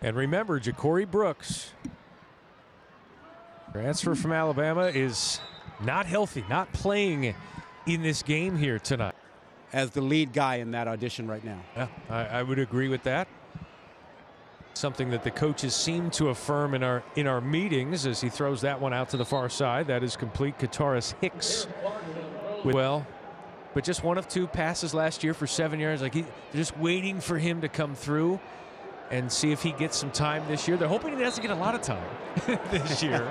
And remember, Ja'Cory Brooks, transfer from Alabama, is not healthy, not playing in this game here tonight. As the lead guy in that audition right now. Yeah, I would agree with that. Something that the coaches seem to affirm in our meetings as he throws that one out to the far side. That is complete. Kataris Hicks, well, but just one of two passes last year for 7 yards. Like they're just waiting for him to come through and see if he gets some time this year. They're hoping he doesn't get a lot of time this year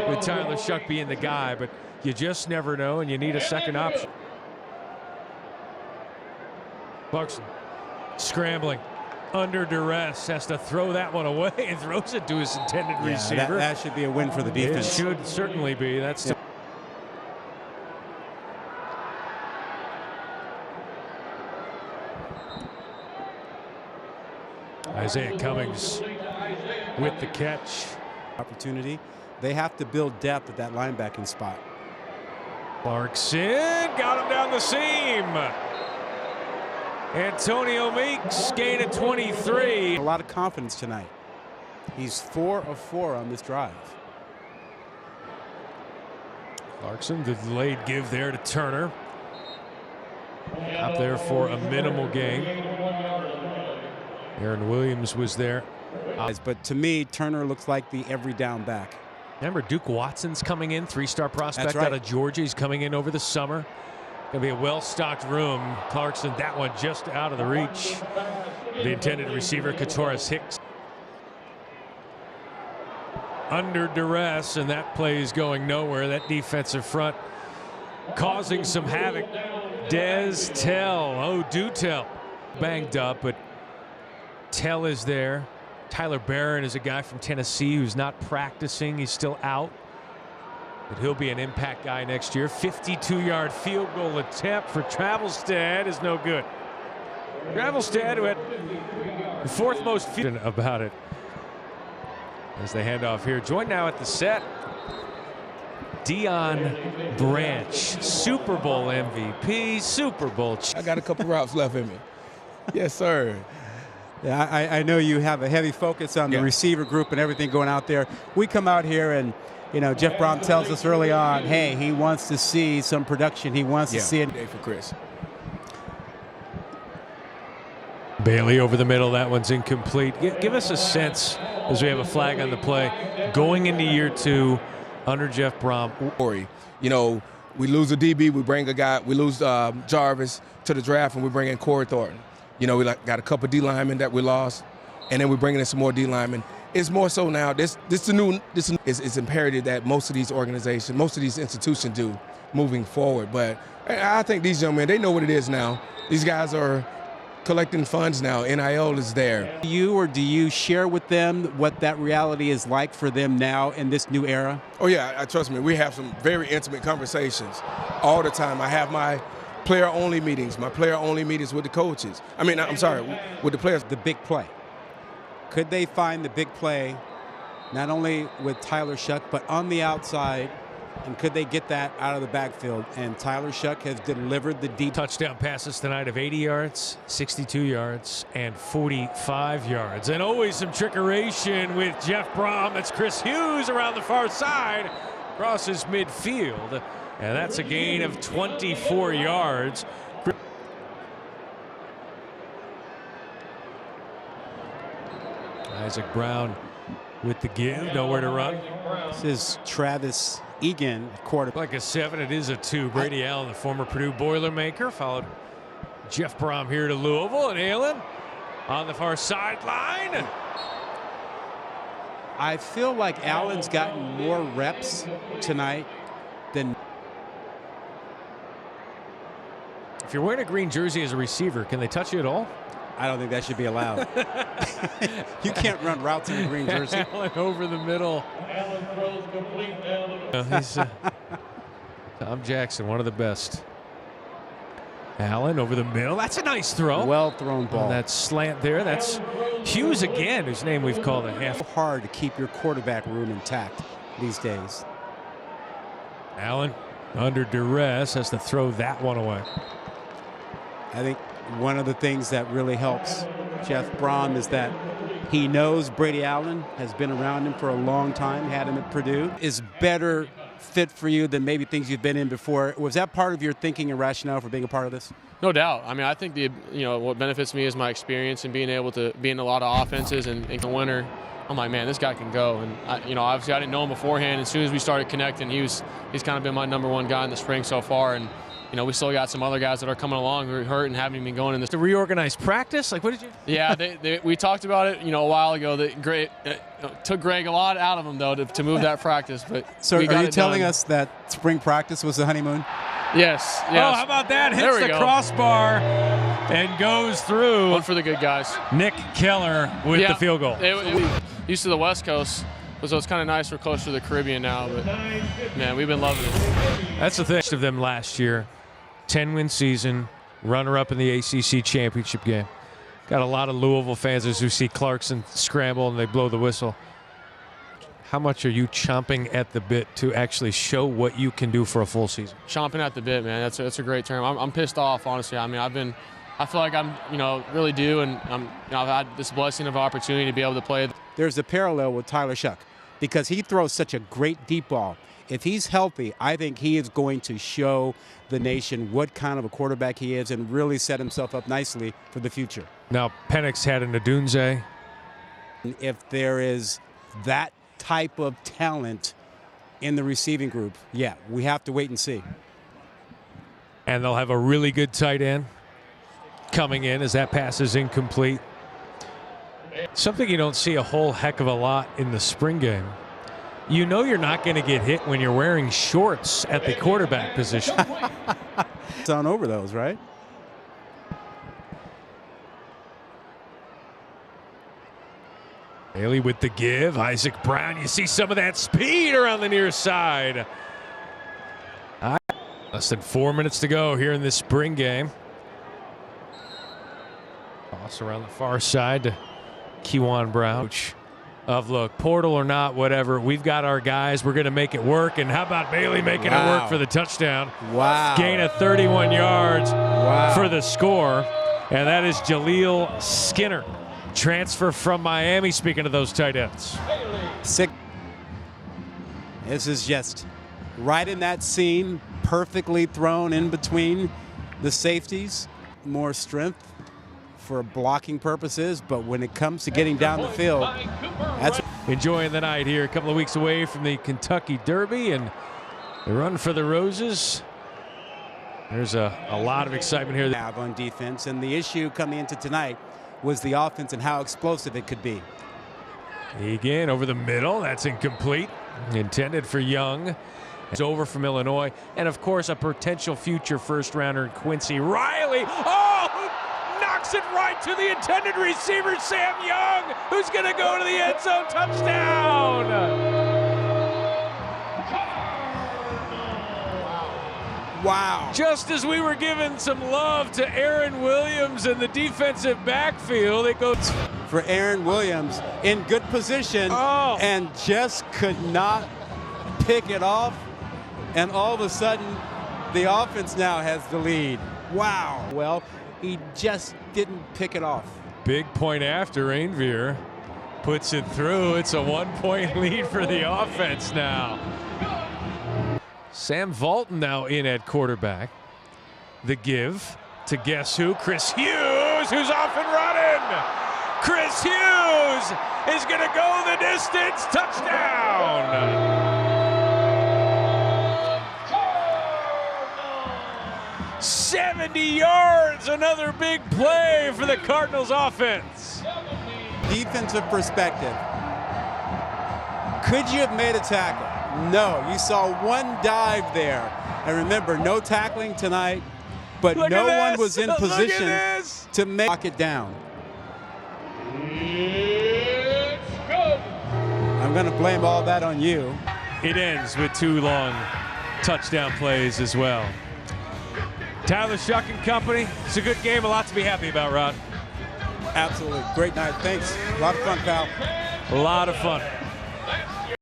with Tyler Shuck being the guy, but you just never know, and you need a second option. Clarkson scrambling under duress, has to throw that one away and throws it to his intended receiver. That should be a win for the defense. It should certainly be. That's Isaiah Cummings with the catch. Opportunity. They have to build depth at that linebacking spot. Clarkson got him down the seam. Antonio Meeks gain of 23. A lot of confidence tonight. He's 4 of 4 on this drive. Clarkson, the delayed give there to Turner. Up there for a minimal gain. Aaron Williams was there. But to me, Turner looks like the every down back. Remember, Duke Watson's coming in, 3-star prospect right. out of Georgia. He's coming in over the summer. Going to be a well-stocked room. Clarkson, that one just out of the reach. The intended receiver, Kataris Hicks. Under duress, and that play is going nowhere. That defensive front causing some havoc. Des Tell, oh, do tell. Banged up, but Tell is there. Tyler Barron is a guy from Tennessee who's not practicing. He's still out. But he'll be an impact guy next year. 52-yard field goal attempt for Travelstead is no good. Travelstead, who had the fourth most field about it. As they hand off here. Joined now at the set, Deion Branch, Super Bowl MVP, Super Bowl. I got a couple routes left in me. Yes, sir. Yeah, I know you have a heavy focus on the receiver group and everything going out there. We come out here and, you know, Jeff Brom tells us early on, hey, he wants to see some production. He wants to see it. Day for Chris. Bailey over the middle. That one's incomplete. Give us a sense, as we have a flag on the play, going into year 2 under Jeff Brom. You know, we lose a DB, we bring a guy. We lose Jarvis to the draft, and we bring in Corey Thornton. You know, we got a couple D linemen that we lost, and then we're bringing in some more D linemen. It's more so now. This is imperative that most of these organizations, most of these institutions do moving forward. But I think these young men, they know what it is now. These guys are collecting funds now. NIL is there. Do you share with them what that reality is like for them now in this new era? Oh yeah, trust me. We have some very intimate conversations all the time. I have my player-only meetings, with the coaches. I mean, I'm sorry, with the players. The big play. Could they find the big play, not only with Tyler Shuck, but on the outside, and could they get that out of the backfield? And Tyler Shuck has delivered the deep touchdown passes tonight of 80 yards, 62 yards, and 45 yards. And always some trickeration with Jeff Brom. That's Chris Hughes around the far side, crosses midfield. And that's a gain of 24 yards. Isaac Brown with the give, nowhere to run. This is Travis Egan, quarterback. Like a 7, it is a 2. Brady Allen, the former Purdue Boilermaker, followed Jeff Brom here to Louisville, and Allen on the far sideline. I feel like Allen's gotten more reps tonight than. If you're wearing a green jersey as a receiver, can they touch you at all? I don't think that should be allowed. You can't run routes in a green jersey. Allen over the middle. He's Tom Jackson, one of the best. Allen over the middle. That's a nice throw. Well thrown ball. That slant there. That's Hughes again, whose name we've called a half. It's hard to keep your quarterback room intact these days. Allen under duress has to throw that one away. I think one of the things that really helps Jeff Brom is that He knows Brady Allen has been around him for a long time, had him at Purdue. Is better fit for you than maybe things you've been in before. Was that part of your thinking and rationale for being a part of this? No doubt. I mean, I think what benefits me is my experience and being able to be in a lot of offenses and the winner. I'm like, man, this guy can go. And obviously I didn't know him beforehand. As soon as we started connecting, he's kind of been my #1 guy in the spring so far. And we still got some other guys that are coming along who are hurt and haven't even been going in this. To reorganize practice? Like, what did you? Yeah, we talked about it, a while ago. That took Greg a lot out of him though to move that practice. But so, are you telling us that spring practice was the honeymoon? Yes. Oh, how about that? Hits the crossbar and goes through. One for the good guys. Nick Keller with the field goal. Used to the West Coast, so it's kind of nice we're closer to the Caribbean now. But man, we've been loving it. That's the thing of them last year. 10-win season, runner-up in the ACC championship game. Got a lot of Louisville fans who see Clarkson scramble and they blow the whistle. How much are you chomping at the bit to actually show what you can do for a full season? Chomping at the bit, man. That's a great term. I'm pissed off, honestly. I mean, I feel like I'm, really due, and I've had this blessing of opportunity to be able to play. There's a parallel with Tyler Shuck because he throws such a great deep ball. If he's healthy, I think he is going to show the nation what kind of a quarterback he is and really set himself up nicely for the future. Now, Penix had an Adunze. If there is that type of talent in the receiving group, yeah, we have to wait and see. And they'll have a really good tight end coming in as that pass is incomplete. Something you don't see a whole heck of a lot in the spring game. You know you're not going to get hit when you're wearing shorts at the quarterback position. It's on over those, right? Bailey with the give. Isaac Brown. You see some of that speed around the near side. Less than 4 minutes to go here in this spring game. Toss around the far side to Kewan Brown. Of look, portal or not, whatever, we've got our guys. We're going to make it work. And how about Bailey making it work for the touchdown? Wow. Gain of 31 yards for the score. And that is Jaleel Skinner. Transfer from Miami, speaking of those tight ends. This is just right in that seam, perfectly thrown in between the safeties. More strength for blocking purposes, but when it comes to getting down the field, that's enjoying the night here. A couple of weeks away from the Kentucky Derby and the run for the Roses. There's a lot of excitement here. Have on defense, and the issue coming into tonight was the offense and how explosive it could be. Again, over the middle. That's incomplete. Intended for Young. It's over from Illinois. And, of course, a potential future first-rounder, Quincy Riley. Oh! Knocks it right to the intended receiver, Sam Young, who's going to go to the end zone. Touchdown! Wow. Just as we were giving some love to Aaron Williams in the defensive backfield, it goes for Aaron Williams in good position and just could not pick it off. And all of a sudden, the offense now has the lead. Wow. Well, he just didn't pick it off. Big point after Rainveer puts it through. It's a 1-point lead for the offense now. Sam Valton now in at quarterback. The give to guess who? Chris Hughes, who's off and running. Chris Hughes is going to go the distance. Touchdown. 70 yards, another big play for the Cardinals offense. Defensive perspective. Could you have made a tackle? No, you saw one dive there. And remember, no tackling tonight, but no one was in position to knock it down. I'm going to blame all that on you. It ends with 2 long touchdown plays as well. Tyler Shuck and company. It's a good game. A lot to be happy about, Rod. Absolutely. Great night. Thanks. A lot of fun, pal. A lot of fun.